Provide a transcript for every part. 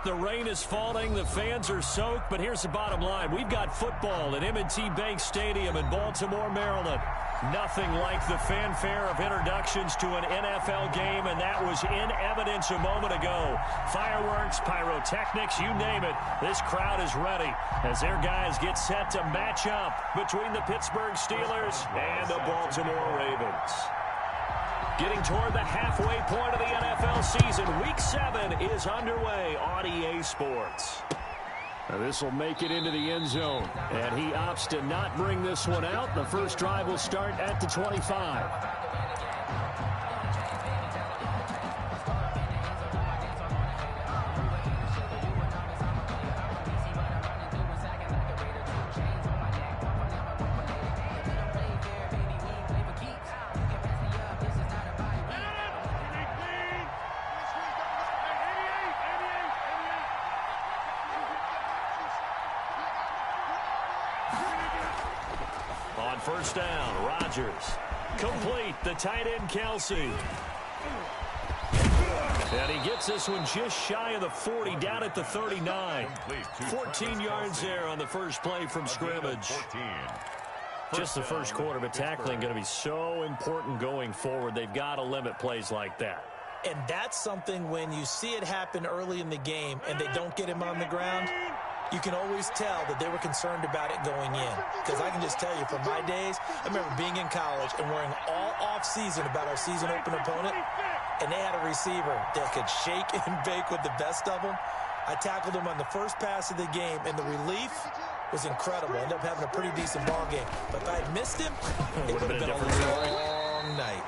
The rain is falling. The fans are soaked. But here's the bottom line. We've got football at M&T Bank Stadium in Baltimore, Maryland. Nothing like the fanfare of introductions to an NFL game, and that was in evidence a moment ago. Fireworks, pyrotechnics, you name it. This crowd is ready as their guys get set to match up between the Pittsburgh Steelers and the Baltimore Ravens. Getting toward the halfway point of the NFL season, Week 7 is underway on EA Sports. Now this will make it into the end zone, and he opts to not bring this one out. The first drive will start at the 25. First down, Rodgers. Complete, the tight end, Kelsey. And he gets this one just shy of the 40, down at the 39. 14 yards there on the first play from scrimmage. Just the first quarter, but tackling going to be so important going forward. They've got to limit plays like that. And that's something when you see it happen early in the game and they don't get him on the ground, you can always tell that they were concerned about it going in. Because I can just tell you, from my days, I remember being in college and worrying all off-season about our season open opponent, and they had a receiver that could shake and bake with the best of them. I tackled him on the first pass of the game, and the relief was incredible. Ended up having a pretty decent ball game. But if I had missed him, it would have been a long night.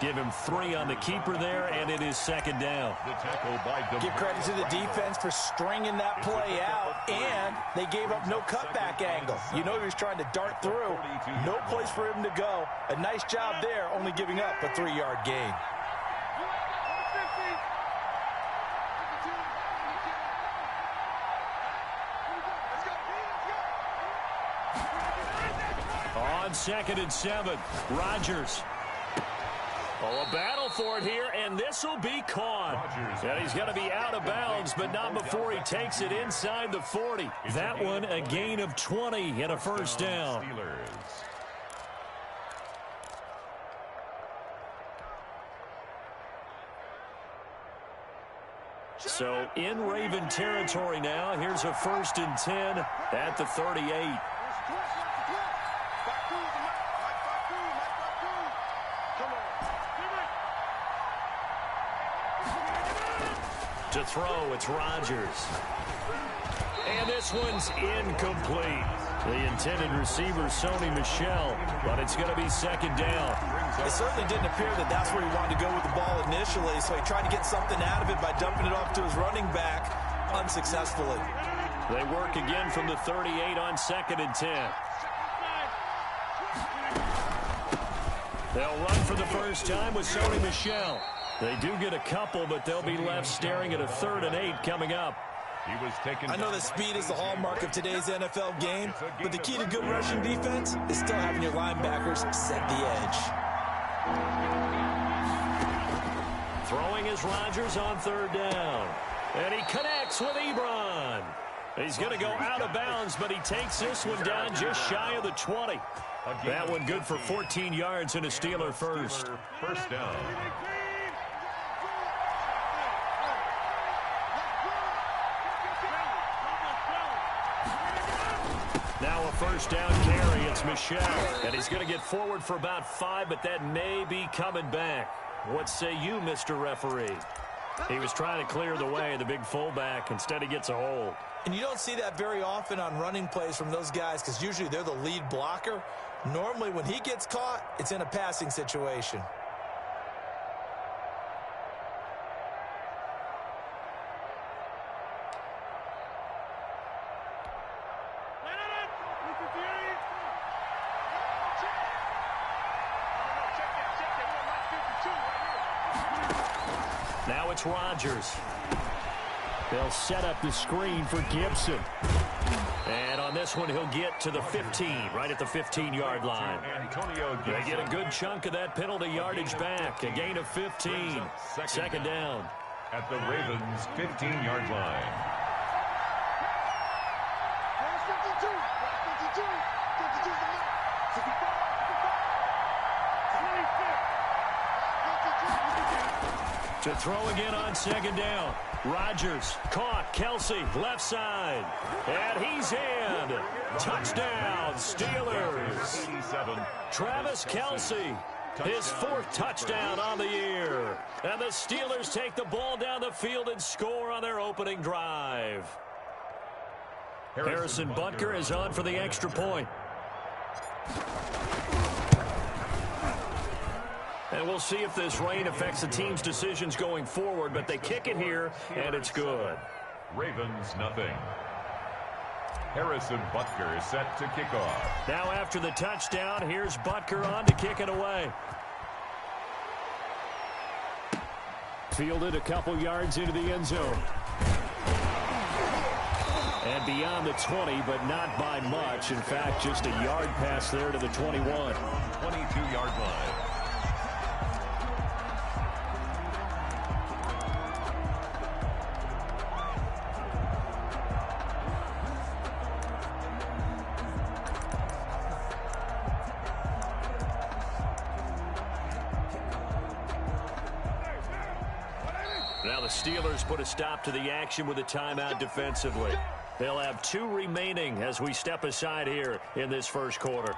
Give him 3 on the keeper there, and it is second down. Give credit to the defense for stringing that play out, and they gave up no cutback angle. You know he was trying to dart through. No place for him to go. A nice job there, only giving up a 3-yard gain. On 2nd and 7, Rodgers. Oh, a battle for it here, and this will be caught. And he's going to be out of bounds, but not before he takes it inside the 40. That one, a gain of 20 and a first down. So in Raven territory now. Here's a 1st and 10 at the 38. To throw, it's Rodgers. And this one's incomplete. The intended receiver, Sony Michel, but it's going to be second down. It certainly didn't appear that that's where he wanted to go with the ball initially, so he tried to get something out of it by dumping it off to his running back unsuccessfully. They work again from the 38 on 2nd and 10. They'll run for the first time with Sony Michel. They do get a couple, but they'll be left staring at a 3rd and 8 coming up. I know that speed is the hallmark of today's NFL game, but the key to good rushing defense is still having your linebackers set the edge. Throwing is Rodgers on 3rd down. And he connects with Ebron. He's going to go out of bounds, but he takes this one down just shy of the 20. That one good for 14 yards and a Steeler first. First down. Now a first down carry. It's Michel. And he's going to get forward for about 5, but that may be coming back. What say you, Mr. Referee? He was trying to clear the way, the big fullback. Instead, he gets a hold. And you don't see that very often on running plays from those guys because usually they're the lead blocker. Normally, when he gets caught, it's in a passing situation. Now it's Rodgers. They'll set up the screen for Gibson. And on this one, he'll get to the 15, right at the 15-yard line. They get a good chunk of that penalty yardage back. A gain of 15. Second down. at the Ravens' 15-yard line. To throw again on second down. Rodgers caught. Kelsey left side. And he's in. Touchdown, Steelers. Travis Kelsey, his 4th touchdown on the year. And the Steelers take the ball down the field and score on their opening drive. Harrison Butker is on for the extra point. And we'll see if this rain affects the team's decisions going forward, but they kick it here, and it's good. Ravens nothing. Harrison Butker is set to kick off. Now after the touchdown, here's Butker on to kick it away. Fielded a couple yards into the end zone. And beyond the 20, but not by much. In fact, just a yard pass there to the 21. 22-yard line. Now the Steelers put a stop to the action with a timeout defensively. They'll have 2 remaining as we step aside here in this first quarter.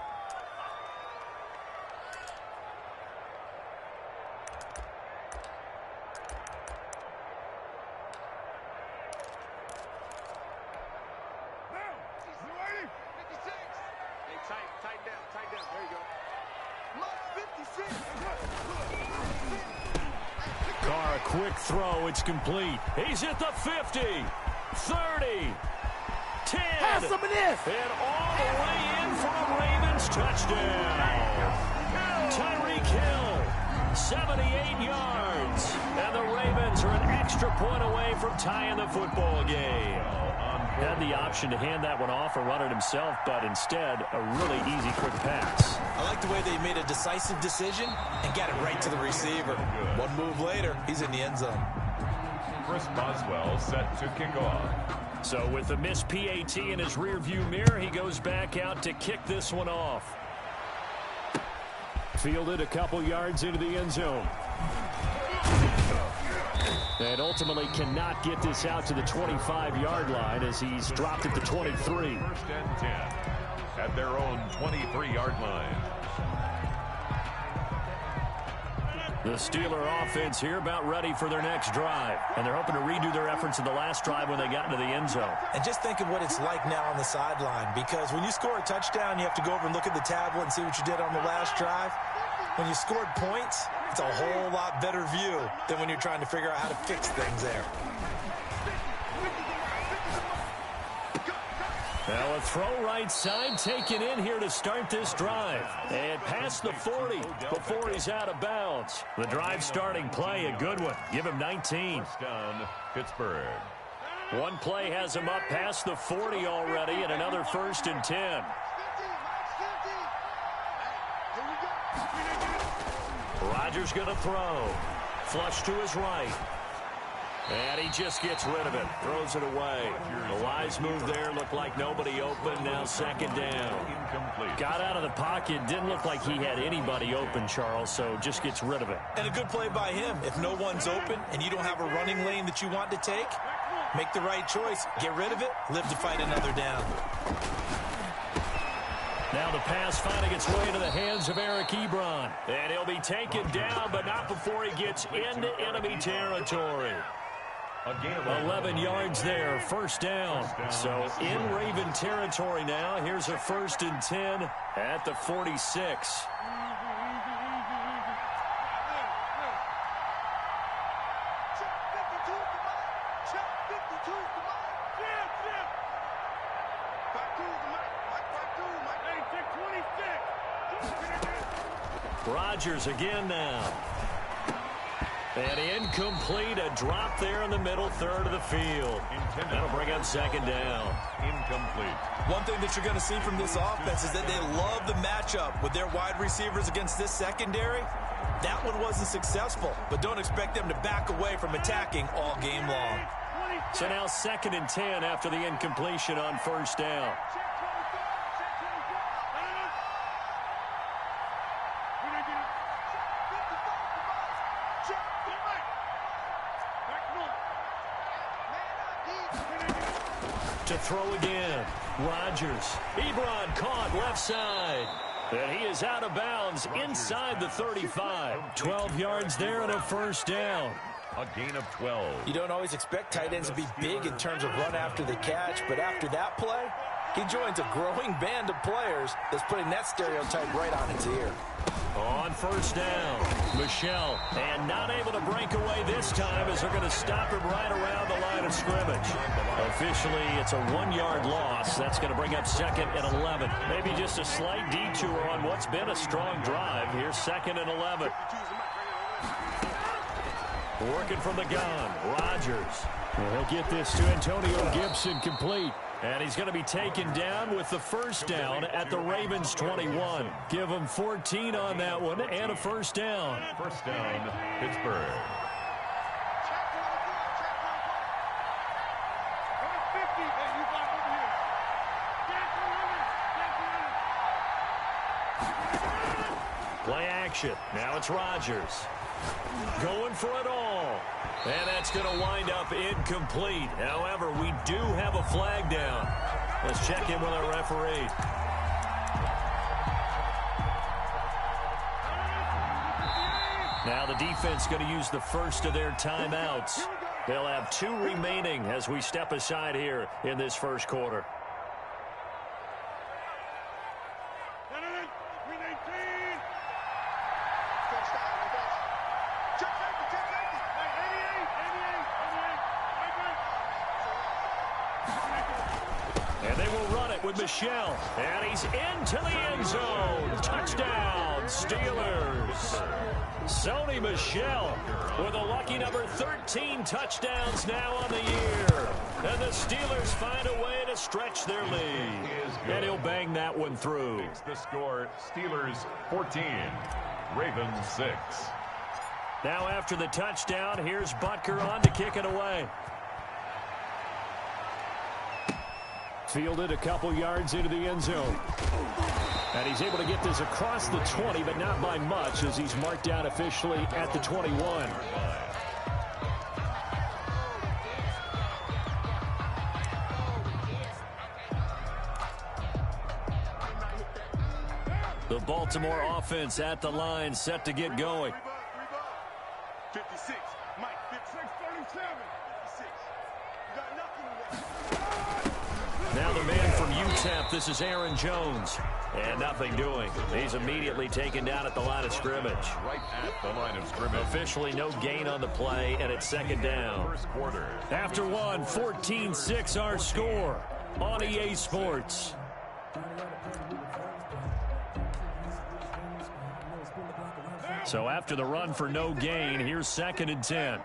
Carr, a quick throw. It's complete. He's at the 50, 30, 10. Have some of this. And all the way in for a Ravens touchdown. Tyreek Hill, 78 yards. And the Ravens are an extra point away from tying the football game. Had the option to hand that one off or run it himself, but instead, a really easy, quick pass. I like the way they made a decisive decision and got it right to the receiver. One move later, he's in the end zone. Chris Boswell set to kick off. So with the missed PAT in his rearview mirror, he goes back out to kick this one off. Fielded a couple yards into the end zone. And ultimately cannot get this out to the 25-yard line as he's dropped at the 23. 1st and 10 at their own 23-yard line. The Steeler offense here about ready for their next drive. And they're hoping to redo their efforts in the last drive when they got into the end zone. And just think of what it's like now on the sideline, because when you score a touchdown, you have to go over and look at the tablet and see what you did on the last drive. When you scored points, it's a whole lot better view than when you're trying to figure out how to fix things there. Now a throw right side taken in here to start this drive. And past the 40 before he's out of bounds. The drive starting play, a good one. Give him 19. First down, Pittsburgh. One play has him up past the 40 already, and another 1st and 10. Rodgers going to throw. Flush to his right. And he just gets rid of it. Throws it away. The wise move there. Looked like nobody open. Now 2nd down. Incomplete. Got out of the pocket. Didn't look like he had anybody open, Charles, so just gets rid of it. And a good play by him. If no one's open and you don't have a running lane that you want to take, make the right choice. Get rid of it. Live to fight another down. Now the pass finding its way into the hands of Eric Ebron. And he'll be taken down, but not before he gets into enemy territory. 11 yards there, 1st down. So in Raven territory now. Here's a 1st and 10 at the 46. Rodgers again now. And incomplete, a drop there in the middle third of the field. That'll bring up second down. Incomplete. One thing that you're going to see from this offense is that they love the matchup with their wide receivers against this secondary. That one wasn't successful, but don't expect them to back away from attacking all game long. So now 2nd and 10 after the incompletion on first down. To throw again. Rodgers. Ebron caught left side. And he is out of bounds inside the 35. 12 yards there and a first down. A gain of 12. You don't always expect tight ends to be big in terms of run after the catch, but after that play, he joins a growing band of players that's putting that stereotype right on its ear. On first down, Michel, and not able to break away this time as they're going to stop him right around the line of scrimmage. Officially, it's a 1-yard loss. That's going to bring up 2nd and 11. Maybe just a slight detour on what's been a strong drive. Here's 2nd and 11. Working from the gun, Rodgers. He'll get this to Antonio Gibson complete. And he's going to be taken down with the first down at the Ravens 21. Give him 14 on that one and a first down. First down, Pittsburgh. Play action. Now it's Rodgers. Going for it all. And that's going to wind up incomplete. However, we do have a flag down. Let's check in with our referee. Now the defense going to use the first of their timeouts. They'll have 2 remaining as we step aside here in this first quarter. And they will run it with Michel. And he's into the end zone. Touchdown, Steelers. Sony Michel with a lucky number 13 touchdowns now on the year. And the Steelers find a way to stretch their lead. And he'll bang that one through. Makes the score Steelers 14, Ravens 6. Now after the touchdown, here's Butker on to kick it away. Fielded a couple yards into the end zone. And he's able to get this across the 20, but not by much as he's marked out officially at the 21. The Baltimore offense at the line, set to get going. 56, Mike, 56, 37, 56. You got nothing. Now the man from UTEP, this is Aaron Jones. And nothing doing. He's immediately taken down at the line of scrimmage. Right at the line of scrimmage. Officially no gain on the play, and it's second down. First quarter. After one, 14-6 our score on EA Sports. So after the run for no gain, here's 2nd and 10.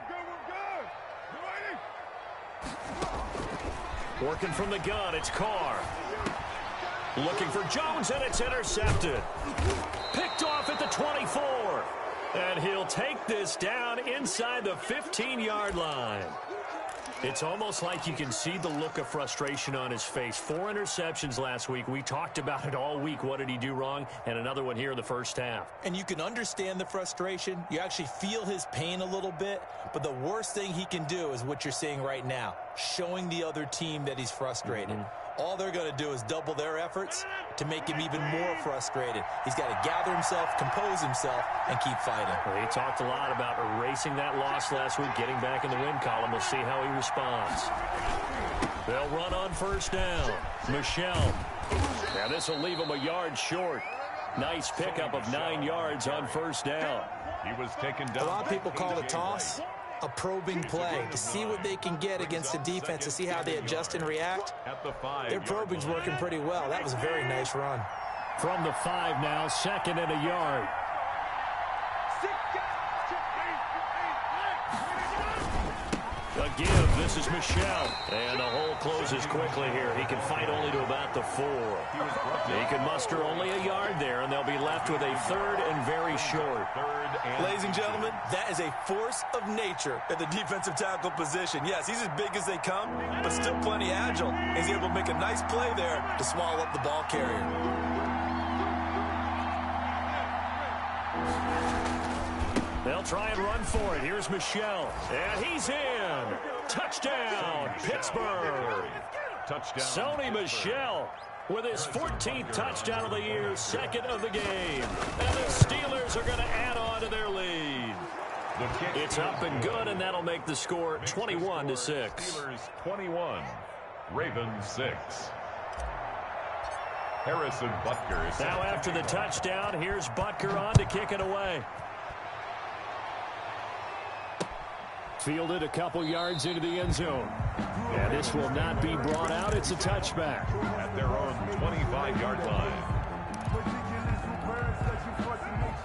Working from the gun, it's Carr. Looking for Jones, and it's intercepted. Picked off at the 24. And he'll take this down inside the 15-yard line. It's almost like you can see the look of frustration on his face. 4 interceptions last week. We talked about it all week. What did he do wrong? And another one here in the first half. And you can understand the frustration. You actually feel his pain a little bit. But the worst thing he can do is what you're seeing right now, showing the other team that he's frustrated. All they're going to do is double their efforts to make him even more frustrated. He's got to gather himself, compose himself, and keep fighting. Well, he talked a lot about erasing that loss last week, getting back in the win column. We'll see how he responds. They'll run on first down. Michel. Now this will leave him a yard short. Nice pickup of 9 yards on first down. He was taken down. A lot of people call it toss a probing play to see what they can get against the defense, to see how they adjust and react. Their probing's working pretty well. That was a very nice run. From the 5 now, 2nd and a yard. A give. This is Michel. And the hole closes quickly here. He can fight only to about the 4. He can muster only a yard there, and they'll be left with a 3rd and very short. Ladies and gentlemen, that is a force of nature at the defensive tackle position. Yes, he's as big as they come, but still plenty agile. He's able to make a nice play there to swallow up the ball carrier. They'll try and run for it. Here's Michel. And he's in. Touchdown, Pittsburgh. Touchdown. Sony Michel with his 14th touchdown of the year, 2nd of the game. And the Steelers are going to add on to their lead. It's up and good, and that'll make the score 21-6. Steelers 21, Ravens 6. Harrison Butker is now after the touchdown, here's Butker on to kick it away. Fielded a couple yards into the end zone. And this will not be brought out. It's a touchback. At their own 25-yard line.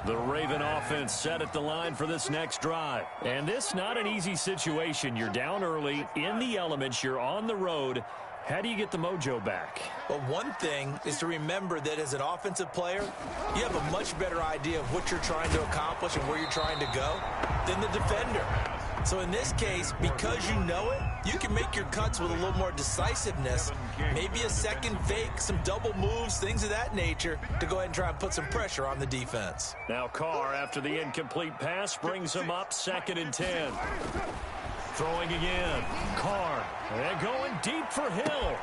The Raven offense set at the line for this next drive. And this not an easy situation. You're down early, in the elements, you're on the road. How do you get the mojo back? Well, one thing is to remember that as an offensive player, you have a much better idea of what you're trying to accomplish and where you're trying to go than the defender. So in this case, because you know it, you can make your cuts with a little more decisiveness, maybe a second fake, some double moves, things of that nature, to go ahead and try and put some pressure on the defense. Now Carr, after the incomplete pass, brings him up 2nd and 10. Throwing again. Carr. And going deep for Hill.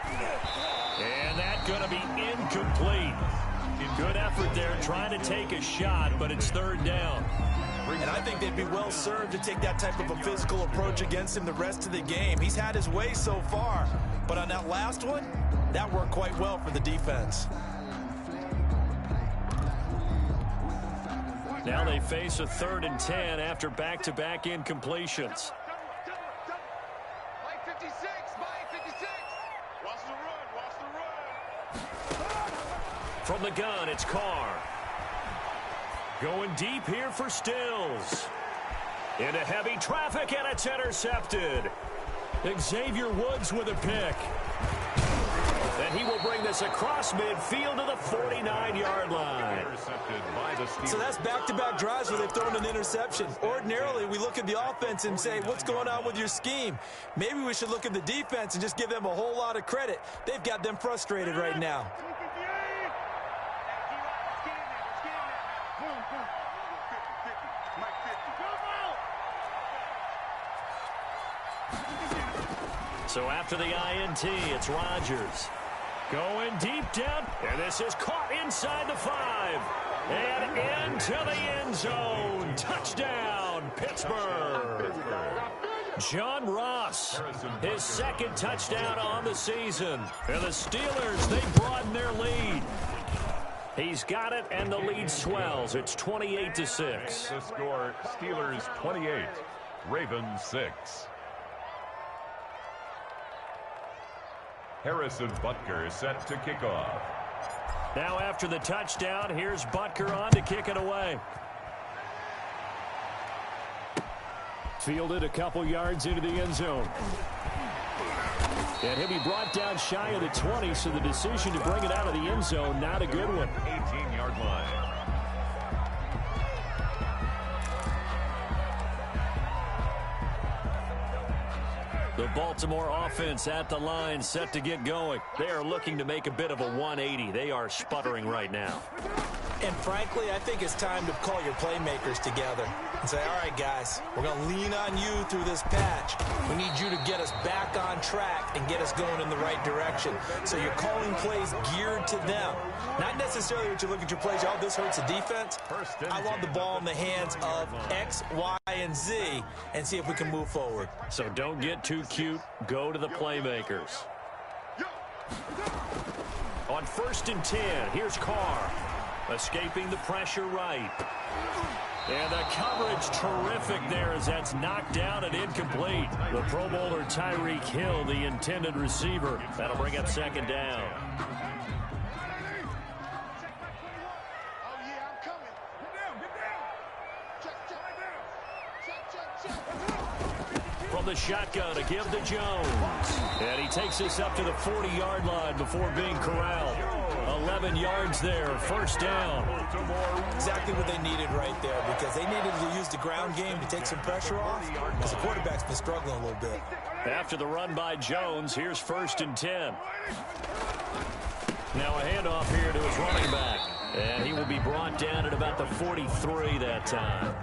And that's going to be incomplete. Good effort there trying to take a shot, but it's 3rd down. And I think they'd be well served to take that type of a physical approach against him the rest of the game. He's had his way so far, but on that last one, that worked quite well for the defense. Now they face a 3rd and 10 after back-to-back incompletions. Mike 56, Mike 56. Watch the run, watch the run. From the gun, it's Carr. Going deep here for Stills. Into heavy traffic, and it's intercepted. Xavier Woods with a pick. And he will bring this across midfield to the 49-yard line. Intercepted by the Steelers. So that's back-to-back drives where they've thrown an interception. Ordinarily, we look at the offense and say, what's going on with your scheme? Maybe we should look at the defense and just give them a whole lot of credit. They've got them frustrated right now. So after the INT, it's Rodgers. Going deep down, and this is caught inside the 5. And into the end zone. Touchdown, Pittsburgh. John Ross, his 2nd touchdown on the season. And the Steelers, they broaden their lead. He's got it, and the lead swells. It's 28-6. The score, Steelers 28, Ravens 6. Harrison Butker is set to kick off. Now after the touchdown, here's Butker on to kick it away. Fielded a couple yards into the end zone. And he'll be brought down shy of the 20, so the decision to bring it out of the end zone, not a good one. 18-yard line. The Baltimore offense at the line, set to get going. They are looking to make a bit of a 180. They are sputtering right now. And frankly, I think it's time to call your playmakers together and say, all right, guys, we're going to lean on you through this patch. We need you to get us back on track and get us going in the right direction. So you're calling plays geared to them. Not necessarily what you look at your plays, oh, this hurts the defense. I want the ball in the hands of X, Y, and Z and see if we can move forward. So don't get too cute. Go to the playmakers. On 1st and 10, here's Carr. Escaping the pressure right. And the coverage terrific there as that's knocked down and incomplete. The Pro Bowler Tyreek Hill, the intended receiver. That'll bring up 2nd down. from the shotgun to give to Jones. And he takes this up to the 40-yard line before being corralled. 11 yards there, first down. Exactly what they needed right there, because they needed to use the ground game to take some pressure off, because the quarterback's been struggling a little bit. After the run by Jones, here's 1st and 10. Now a handoff here to his running back. And he will be brought down at about the 43 that time.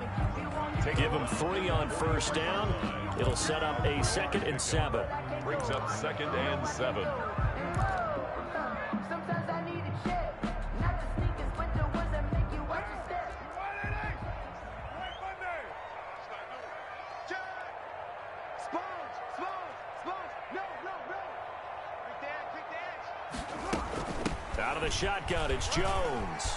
Give him 3 on first down. It'll set up a 2nd and 7. Brings up 2nd and 7. Sometimes I need a check. Not the sneakers, but the ones that make you watch your step. Out of the shotgun, it's Jones.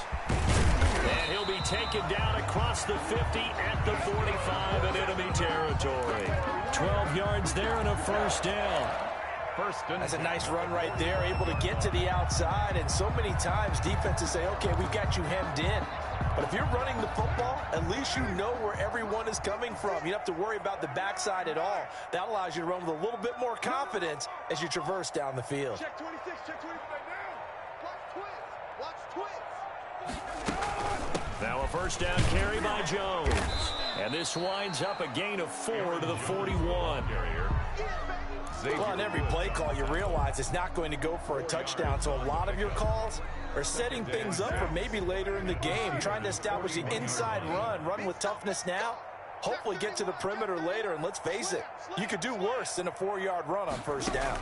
And he'll be taken down across the 50 at the 45 in enemy territory. 12 yards there and a first down. That's a nice run right there, able to get to the outside. And so many times defenses say, okay, we've got you hemmed in. But if you're running the football, at least you know where everyone is coming from. You don't have to worry about the backside at all. That allows you to run with a little bit more confidence as you traverse down the field. Check 26, check 25 now. Watch twits. Now a first down carry by Jones. And this winds up a gain of 4 to the 41. Well, on every play call, you realize it's not going to go for a touchdown. So a lot of your calls are setting things up for maybe later in the game, trying to establish the inside run with toughness now, hopefully get to the perimeter later. And let's face it, you could do worse than a 4-yard run on first down.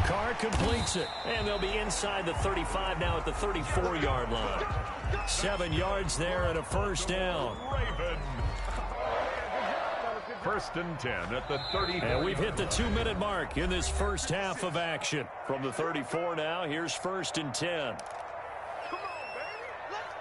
Carr completes it, and they'll be inside the 35 now at the 34-yard line. 7 yards there and a first down. Raven. 1st and 10 at the 30. And we've hit the 2-minute mark in this first half of action. From the 34 now, here's 1st and 10. Come on, baby. Let's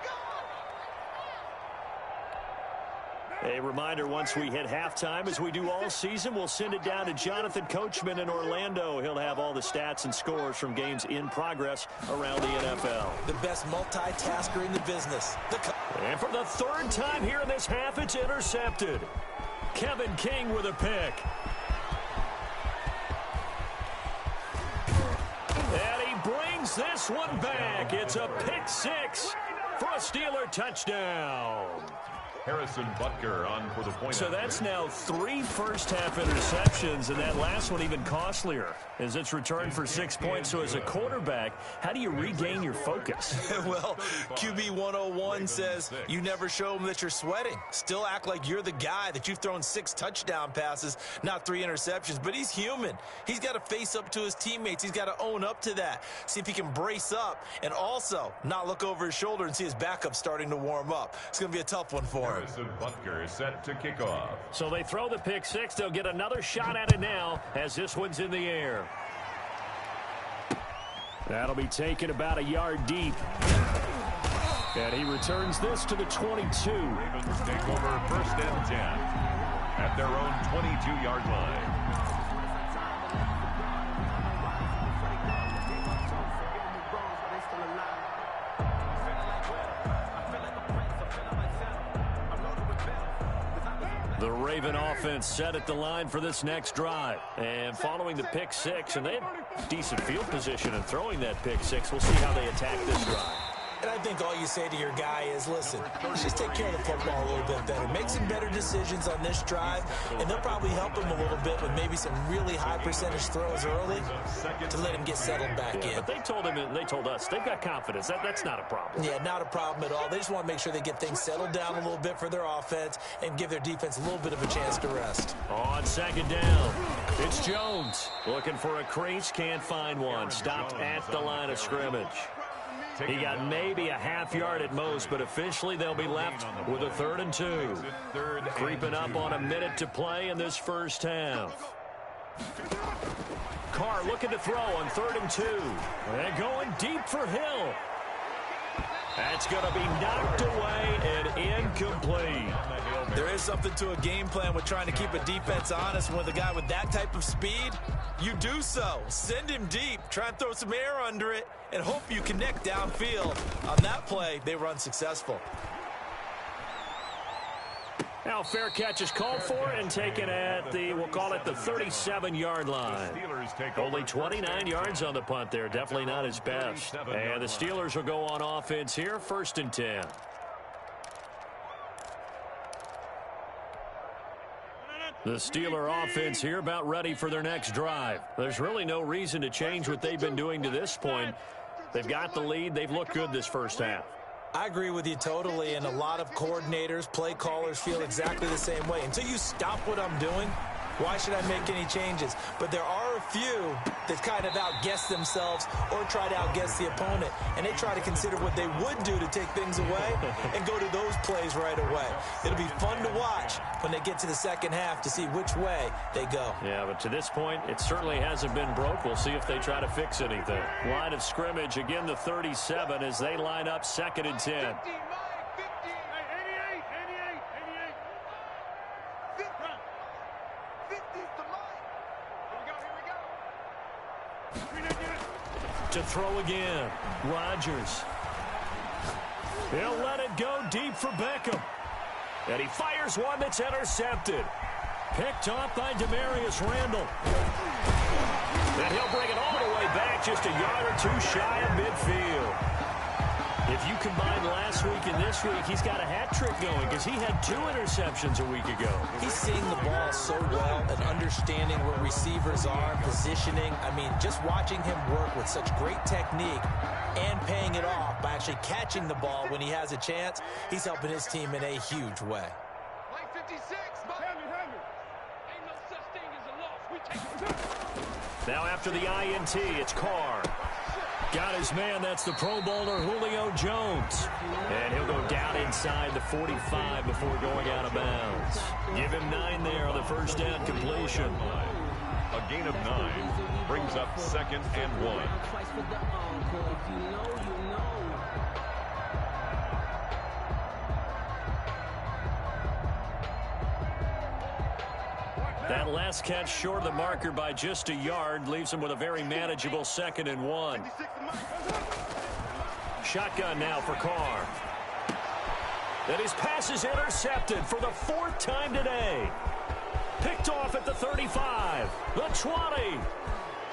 go. A reminder, once we hit halftime, as we do all season, we'll send it down to Jonathan Coachman in Orlando. He'll have all the stats and scores from games in progress around the NFL. The best multitasker in the business. And for the 3rd time here in this half, it's intercepted. Kevin King with a pick. And he brings this one back. It's a pick 6 for a Steeler touchdown. Harrison Butker on for the point. So that's now 3 first-half interceptions, and that last one even costlier as it's returned for 6 points. So as a quarterback, how do you regain your focus? Well, QB 101 says you never show them that you're sweating. Still act like you're the guy, that you've thrown 6 touchdown passes, not 3 interceptions. But he's human. He's got to face up to his teammates. He's got to own up to that. See if he can brace up and also not look over his shoulder and see his backup starting to warm up. It's going to be a tough one for him. Harrison Butker is set to kick off. So they throw the pick 6. They'll get another shot at it now as this one's in the air. That'll be taken about a yard deep. And he returns this to the 22. Ravens take over 1st and 10 at their own 22-yard line. The Raven offense set at the line for this next drive. And following the pick 6, and they have decent field position in throwing that pick 6. We'll see how they attack this drive. And I think all you say to your guy is, listen, just take care of the football a little bit better. Make some better decisions on this drive, and they'll probably help him a little bit with maybe some really high percentage throws early to let him get settled back in. But they told him, and they told us, they've got confidence. That's not a problem. Yeah, not a problem at all. They just want to make sure they get things settled down a little bit for their offense and give their defense a little bit of a chance to rest. On 2nd down, it's Jones. Looking for a crease, can't find one. Stopped at the line of scrimmage. He got maybe a half yard at most, but officially they'll be left with a 3rd and 2. Creeping up on a minute to play in this first half. Carr looking to throw on 3rd and 2. And going deep for Hill. That's going to be knocked away and incomplete. There is something to a game plan with trying to keep a defense honest. With a guy with that type of speed, you do so. Send him deep. Try and throw some air under it and hope you connect downfield. On that play, they were unsuccessful. Now fair catch is called for and taken at the, we'll call it the 37-yard line. Only 29 yards on the punt there. Definitely not his best. And the Steelers will go on offense here, 1st and 10. The Steeler offense here about ready for their next drive. There's really no reason to change what they've been doing to this point. They've got the lead. They've looked good this first half. I agree with you totally, and a lot of coordinators, play callers feel exactly the same way. Until you stop what I'm doing, why should I make any changes? But there are a few that kind of outguess themselves or try to outguess the opponent, and they try to consider what they would do to take things away and go to those plays right away. It'll be fun to watch when they get to the second half to see which way they go. Yeah, but to this point, it certainly hasn't been broke. We'll see if they try to fix anything. Line of scrimmage, again the 37 as they line up 2nd and 10. To throw again, Rodgers. He'll let it go deep for Beckham. And he fires one that's intercepted. Picked off by Demarius Randall. And he'll bring it all the way back, just a yard or two shy of midfield. If you combine last week and this week, he's got a hat trick going because he had 2 interceptions a week ago. He's seeing the ball so well and understanding where receivers are, positioning. I mean, just watching him work with such great technique and paying it off by actually catching the ball when he has a chance, he's helping his team in a huge way. Like 56, but ain't no such thing as a loss. We take it. Now after the INT, it's Carr. Got his man, that's the Pro Bowler Julio Jones. And he'll go down inside the 45 before going out of bounds. Give him 9 there on the first down completion. A gain of 9 brings up 2nd and 1. That last catch short of the marker by just a yard leaves him with a very manageable 2nd and 1. Shotgun now for Carr. And his pass is intercepted for the 4th time today. Picked off at the 35, the 20.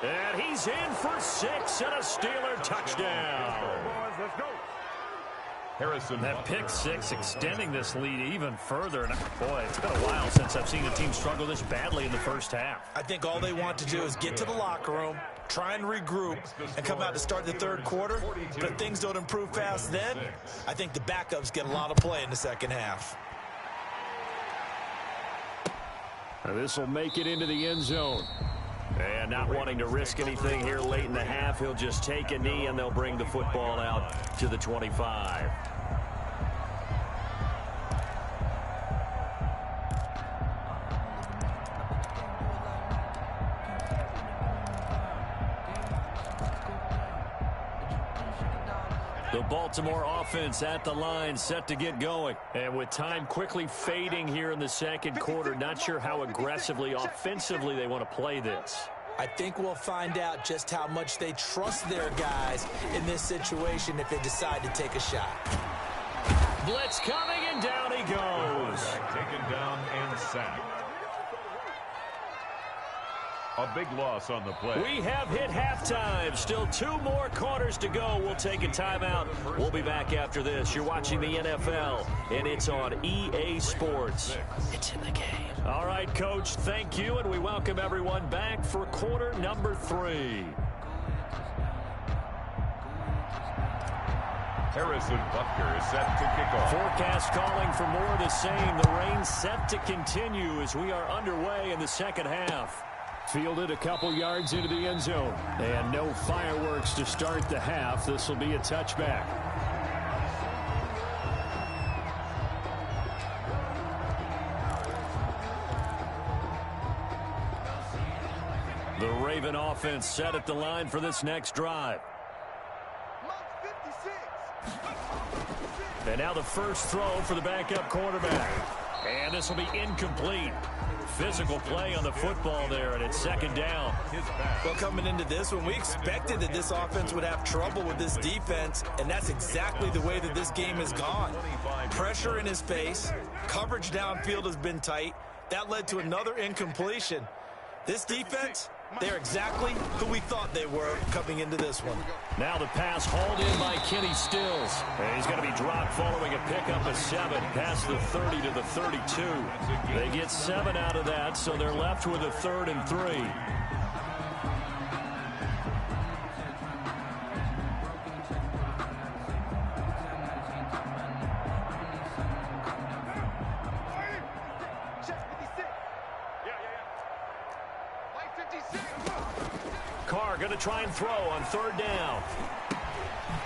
And he's in for 6 and a Steeler touchdown. Let's go. That pick 6 extending this lead even further. And boy, it's been a while since I've seen a team struggle this badly in the first half. I think all they want to do is get to the locker room, try and regroup, and come out to start the 3rd quarter. But if things don't improve fast then, I think the backups get a lot of play in the second half. This will make it into the end zone. And not wanting to risk anything here late in the half, he'll just take a knee and they'll bring the football out to the 25. The Baltimore offense at the line, set to get going. And with time quickly fading here in the 2nd quarter, not sure how aggressively, offensively they want to play this. I think we'll find out just how much they trust their guys in this situation if they decide to take a shot. Blitz coming, and down he goes. Taken down and sacked. A big loss on the play. We have hit halftime. Still 2 more quarters to go. We'll take a timeout. We'll be back after this. You're watching the NFL, and it's on EA Sports. It's in the game. All right, Coach, thank you, and we welcome everyone back for quarter number 3. Harrison Butker is set to kick off. Forecast calling for more of the same. The rain set to continue as we are underway in the second half. Fielded a couple yards into the end zone. And no fireworks to start the half. This will be a touchback. The Raven offense set at the line for this next drive. And now the first throw for the backup quarterback. And this will be incomplete. Physical play on the football there, and it's second down. Well, coming into this one, we expected that this offense would have trouble with this defense, and that's exactly the way that this game has gone. Pressure in his face, coverage downfield has been tight. That led to another incompletion. This defense, they're exactly who we thought they were coming into this one. Now the pass hauled in by Kenny Stills. And he's going to be dropped following a pickup of 7 past the 30 to the 32. They get 7 out of that, so they're left with a 3rd and 3. Carr going to try and throw on 3rd down.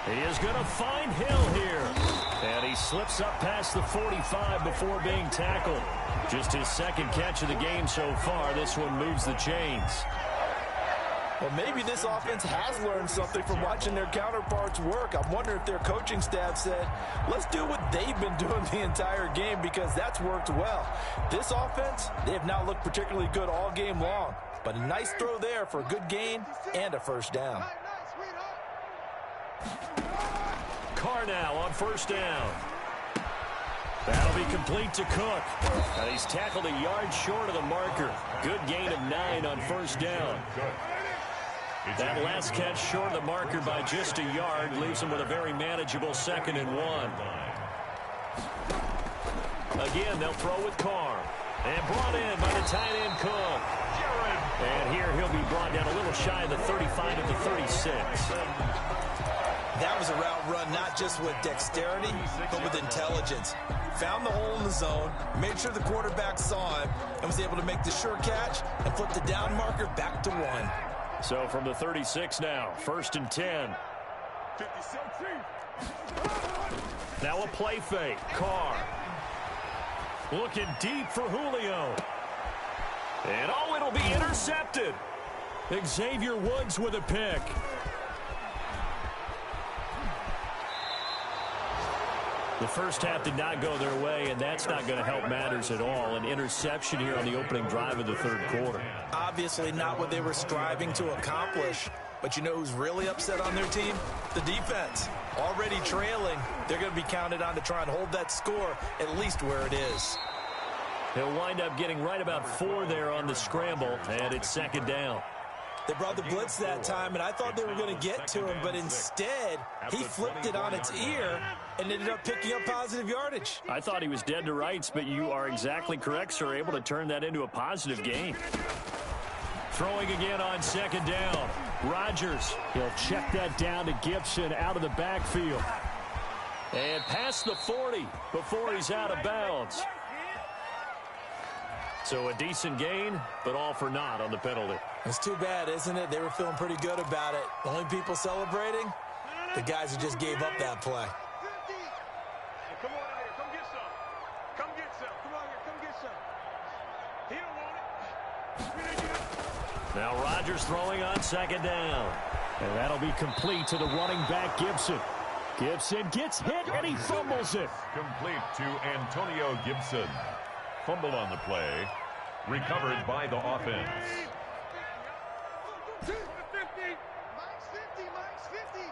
He is going to find Hill here. And he slips up past the 45 before being tackled. Just his 2nd catch of the game so far. This one moves the chains. Well, maybe this offense has learned something from watching their counterparts work. I'm wondering if their coaching staff said, let's do what they've been doing the entire game, because that's worked well. This offense, they have not looked particularly good all game long. But a nice throw there for a good gain and a 1st down. Carr now on 1st down. That'll be complete to Cook. And he's tackled a yard short of the marker. Good gain of 9 on 1st down. That last catch short of the marker by just a yard leaves him with a very manageable 2nd and 1. Again, they'll throw with Carr. And brought in by the tight end Cook. And here he'll be brought down a little shy of the 35 at the 36. That was a route run not just with dexterity, but with intelligence. Found the hole in the zone, made sure the quarterback saw him, and was able to make the sure catch and flip the down marker back to 1. So from the 36 now, 1st and 10. Now a play fake. Carr. Looking deep for Julio. And oh, it'll be intercepted. Xavier Woods with a pick. The first half did not go their way, and that's not going to help matters at all. An interception here on the opening drive of the 3rd quarter. Obviously not what they were striving to accomplish. But you know who's really upset on their team? The defense. Already trailing, they're going to be counted on to try and hold that score at least where it is. He'll wind up getting right about 4 there on the scramble, and it's 2nd down. They brought the blitz that time, and I thought they were going to get to him, but instead, he flipped it on its ear and ended up picking up positive yardage. I thought he was dead to rights, but you are exactly correct, sir, able to turn that into a positive gain. Throwing again on 2nd down. Rodgers, he'll check that down to Gibson out of the backfield. And past the 40 before he's out of bounds. So a decent gain, but all for naught on the penalty. It's too bad, isn't it? They were feeling pretty good about it. The only people celebrating, the guys who just gave up that play. Hey, come on in here. Come get some. Come get some. Come on here. Come get some. He don't want it. Now Rodgers throwing on 2nd down. And that'll be complete to the running back Gibson. Gibson gets hit and he fumbles it. Complete to Antonio Gibson. Fumble on the play. Recovered by the offense. Mike's 50. Mike's 50.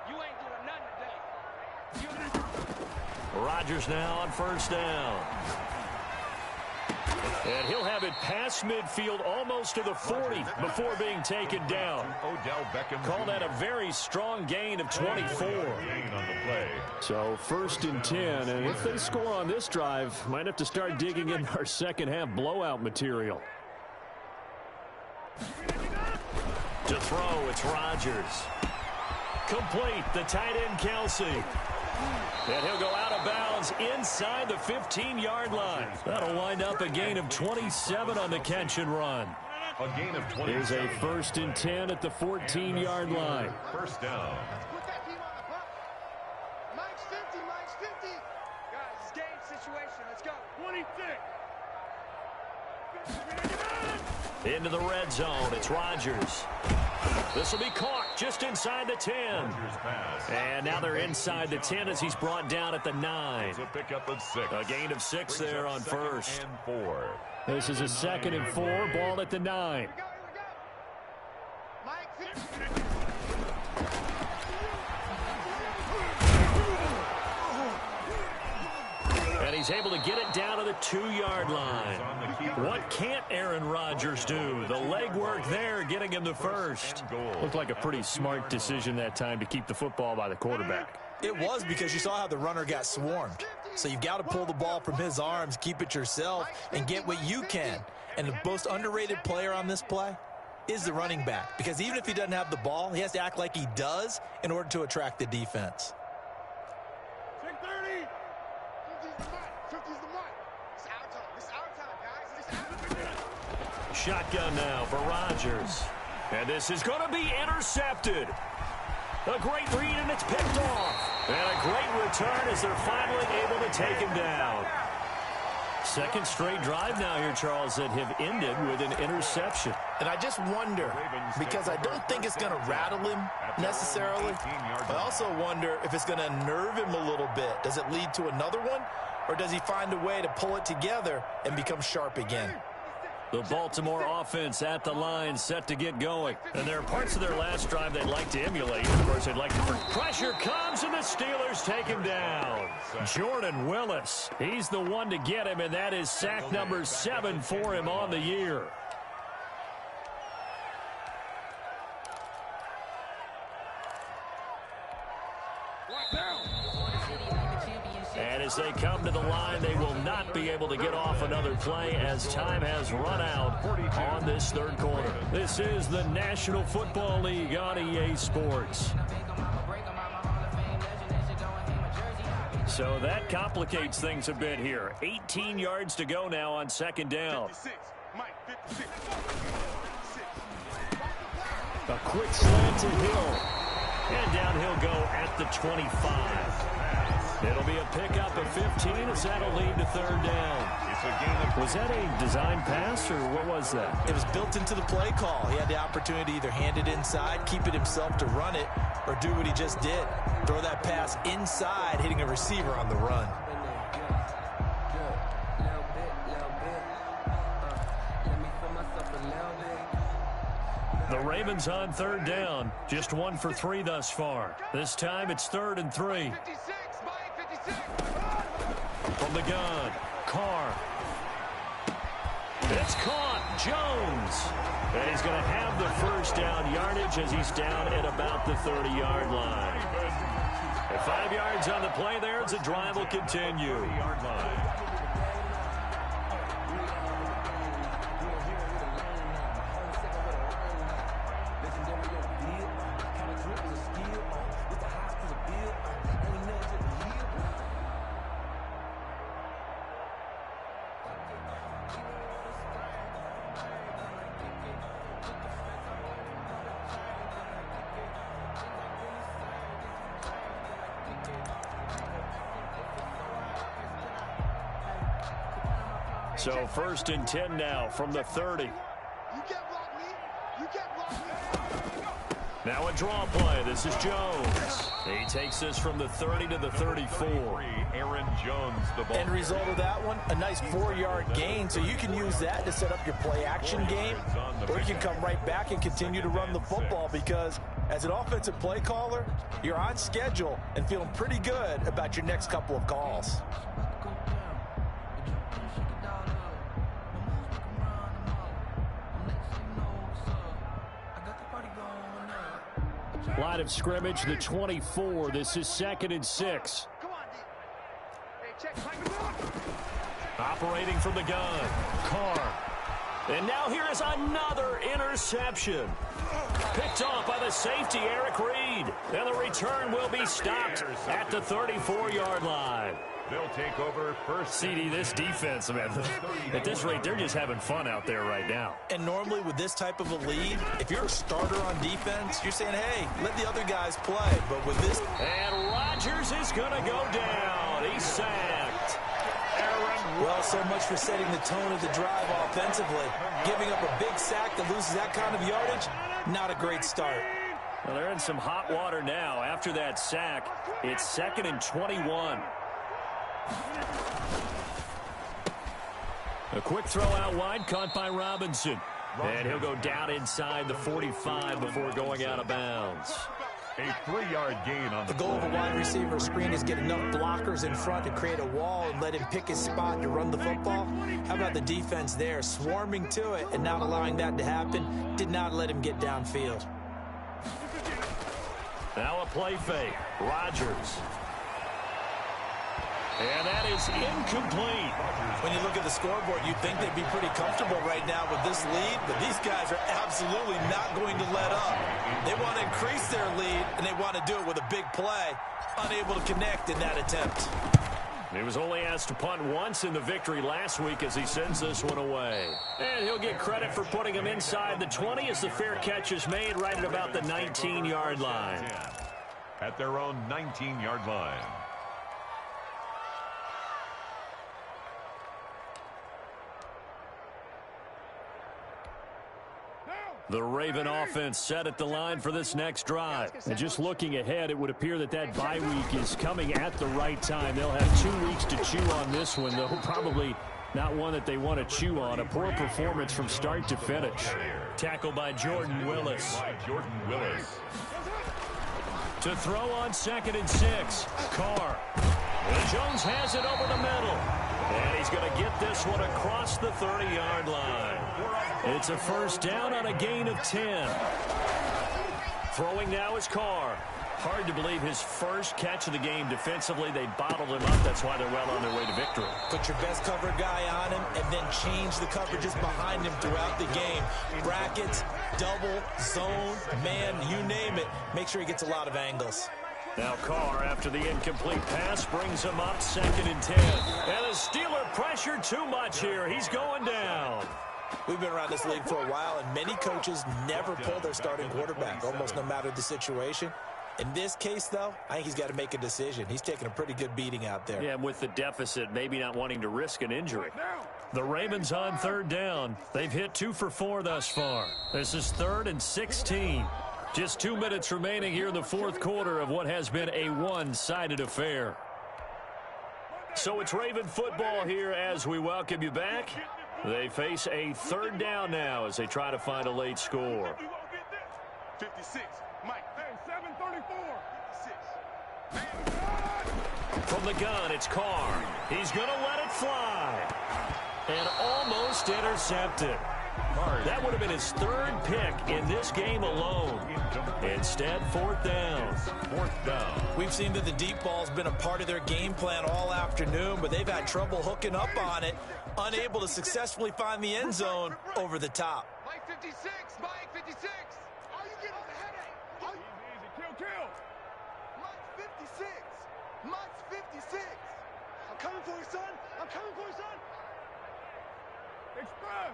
You ain't doing nothing today. Rodgers now on 1st down. And he'll have it past midfield almost to the 40 before being taken down. Odell Beckham. Call that a very strong gain of 24. Gain on the play. So 1st and 10, and if they score on this drive, might have to start digging in our 2nd half blowout material. To throw, it's Rodgers. Complete, the tight end Kelsey. And he'll go out of bounds inside the 15-yard line. That'll wind up a gain of 27 on the catch and run. A gain of 20. Here's a 1st and 10 at the 14-yard line. 1st down. Put that team on the clock. Mike's 50. Mike's 50. Guys, it's game situation. Let's go. 26. Into the red zone. It's Rodgers. This will be caught just inside the 10. And now they're inside the 10 as he's brought down at the 9. It's a pickup of 6. A gain of 6 there on first. And 4. This is a 2nd and 4, ball at the 9. And he's able to get it down to the 2-yard line. What can't Aaron Rodgers do? The legwork there getting him the first. Looked like a pretty smart decision that time to keep the football by the quarterback. It was, because you saw how the runner got swarmed. So you've got to pull the ball from his arms, keep it yourself, and get what you can. And the most underrated player on this play is the running back. Because even if he doesn't have the ball, he has to act like he does in order to attract the defense. Shotgun now for Rodgers. And this is going to be intercepted. A great read, and it's picked off. And a great return as they're finally able to take him down. Second straight drive now here, Charles, that have ended with an interception. And I just wonder, because I don't think it's going to rattle him necessarily. I also wonder if it's going to nerve him a little bit. Does it lead to another one? Or does he find a way to pull it together and become sharp again? The Baltimore offense at the line, set to get going. And there are parts of their last drive they'd like to emulate. Of course, they'd like to... Pressure comes, and the Steelers take him down. Jordan Willis, he's the one to get him, and that is sack number 7 for him on the year. And as they come to the line, they will not be able to get off another play as time has run out on this third quarter. This is the National Football League on EA Sports. So that complicates things a bit here. 18 yards to go now on second down. A quick slant to Hill. And down he'll go at the 25. It'll be a pickup of 15 as that'll lead to third down. Was that a design pass, or what was that? It was built into the play call. He had the opportunity to either hand it inside, keep it himself to run it, or do what he just did. Throw that pass inside, hitting a receiver on the run. The Ravens on third down. Just 1 for 3 thus far. This time it's 3rd and 3. From the gun, Carr. It's caught, Jones. And he's going to have the first down yardage as he's down at about the 30-yard line. At 5 yards on the play there as the drive will continue. So 1st and 10 now from the 30. Now a draw play. This is Jones. He takes this from the 30 to the 34. Aaron Jones, the ball. End result of that one, a nice 4-yard gain, so you can use that to set up your play-action game, or you can come right back and continue to run the football, because as an offensive play caller, you're on schedule and feeling pretty good about your next couple of calls. Line of scrimmage, the 24. This is 2nd and 6. Operating from the gun, Carr. And now here is another interception. Picked off by the safety, Eric Reed. And the return will be stopped at the 34-yard line. They'll take over first. CD, this defense, man, at this rate, they're just having fun out there right now. And normally with this type of a lead, if you're a starter on defense, you're saying, hey, let the other guys play. But with this... And Rodgers is going to go down. He's sacked. Well, so much for setting the tone of the drive offensively. Giving up a big sack that loses that kind of yardage, Not a great start. Well, they're in some hot water now. After that sack, it's 2nd and 21. A quick throw out wide, caught by Robinson. And he'll go down inside the 45 before going out of bounds. A 3-yard gain on The goal of a wide receiver screen is get enough blockers in front to create a wall and let him pick his spot to run the football. How about the defense there, swarming to it and not allowing that to happen? Did not let him get downfield. Now a play fake. Rodgers. And that is incomplete. When you look at the scoreboard, you'd think they'd be pretty comfortable right now with this lead, but these guys are absolutely not going to let up. They want to increase their lead, and they want to do it with a big play. Unable to connect in that attempt. He was only asked to punt once in the victory last week as he sends this one away. And he'll get credit for putting him inside the 20 as the fair catch is made right at about the 19-yard line. At their own 19-yard line. The Raven offense set at the line for this next drive. And just looking ahead, it would appear that that bye week is coming at the right time. They'll have 2 weeks to chew on this one, though probably not one that they want to chew on. A poor performance from start to finish. Tackle by Jordan Willis. To throw on 2nd and 6. Carr. And Jones has it over the middle. And he's going to get this one across the 30-yard line. It's a first down on a gain of 10. Throwing now is Carr. Hard to believe his first catch of the game defensively. They bottled him up. That's why they're well on their way to victory. Put your best cover guy on him and then change the coverages behind him throughout the game. Brackets, double, zone, man, you name it. Make sure he gets a lot of angles. Now Carr, after the incomplete pass, brings him up 2nd and 10. And the Steeler pressure too much here. He's going down. We've been around this league for a while, and many coaches never pull their starting quarterback, almost no matter the situation. In this case, though, I think he's got to make a decision. He's taking a pretty good beating out there. Yeah, with the deficit, maybe not wanting to risk an injury. The Ravens on 3rd down. They've hit 2 for 4 thus far. This is 3rd and 16. Just 2 minutes remaining here in the 4th quarter of what has been a one-sided affair. So it's Raven football here as we welcome you back. They face a 3rd down now as they try to find a late score. 56. Mike. Hey, 734. 56. From the gun, it's Carr. He's going to let it fly. And almost intercepted. That would have been his 3rd pick in this game alone. Instead, 4th down. 4th down. We've seen that the deep ball's been a part of their game plan all afternoon, but they've had trouble hooking up on it, unable to successfully find the end zone over the top. Mike 56. Mike 56. How you getting the headache? Easy. Kill. Mike 56. Mike 56. I'm coming for you, son. I'm coming for you, son. Express.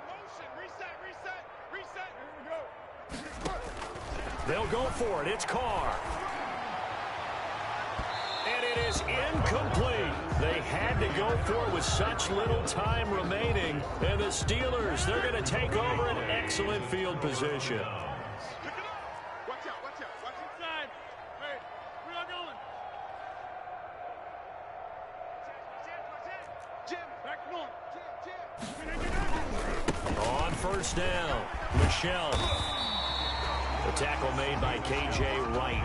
Motion. Reset. Here we go. They'll go for it. It's Carr. And it is incomplete. They had to go for it with such little time remaining. And the Steelers, they're going to take over an excellent field position. Pick it up. Watch out. Watch inside. Hey, we're not going. Jim, back north. Jim. On 1st down, Michelle. The tackle made by K.J. Wright.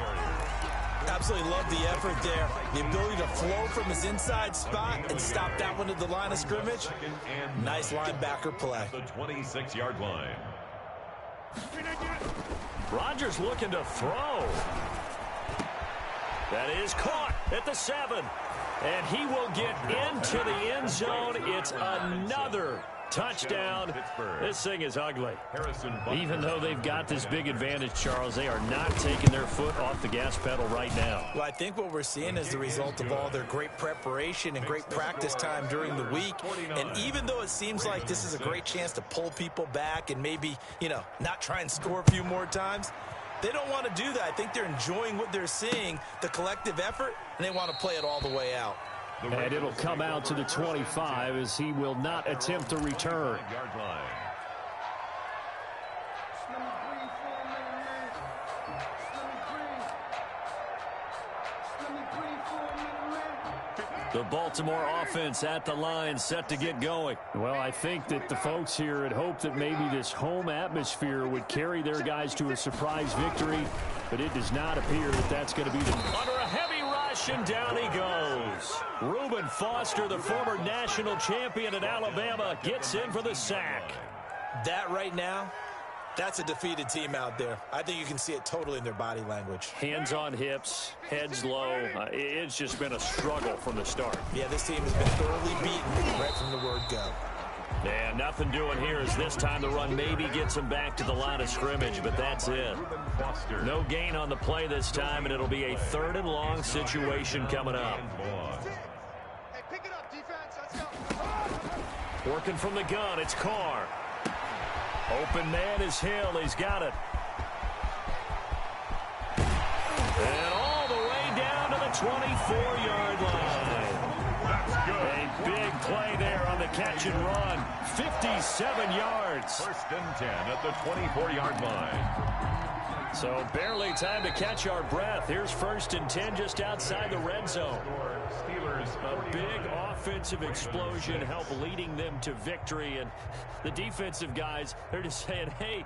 Absolutely love the effort there. The ability to flow from his inside spot and stop that one at the line of scrimmage. Nice linebacker play. The 26-yard line. Rodgers looking to throw. That is caught at the 7. And he will get into the end zone. It's another touchdown. This thing is ugly. Even though they've got this big advantage, Charles, they are not taking their foot off the gas pedal right now. Well, I think what we're seeing is the result of all their great preparation and great practice time during the week. And even though it seems like this is a great chance to pull people back and maybe, not try and score a few more times, they don't want to do that. I think they're enjoying what they're seeing, the collective effort, and they want to play it all the way out. And it'll come out to the 25 as he will not attempt to return. The Baltimore offense at the line, set to get going. Well, I think that the folks here had hoped that maybe this home atmosphere would carry their guys to a surprise victory, but it does not appear that that's going to be the... Under a heavy rush, and down he goes. Reuben Foster, the former national champion at Alabama, gets in for the sack. That right now, that's a defeated team out there. I think you can see it totally in their body language. Hands on hips, heads low. It's just been a struggle from the start. Yeah, this team has been thoroughly beaten right from the word go. And nothing doing here as this time the run maybe gets them back to the line of scrimmage, but that's it. No gain on the play this time, and it'll be a 3rd and long situation coming up. Hey, pick it up, defense. Let's go. Working from the gun, it's Carr. Open man is Hill. He's got it. And all the way down to the 24-yard line. That's good. A big play there on the catch and run. 57 yards. 1st and 10 at the 24-yard line. So barely time to catch our breath. Here's 1st and 10 just outside the red zone. Steelers, A big offensive explosion helped leading them to victory. And the defensive guys, they're just saying, hey,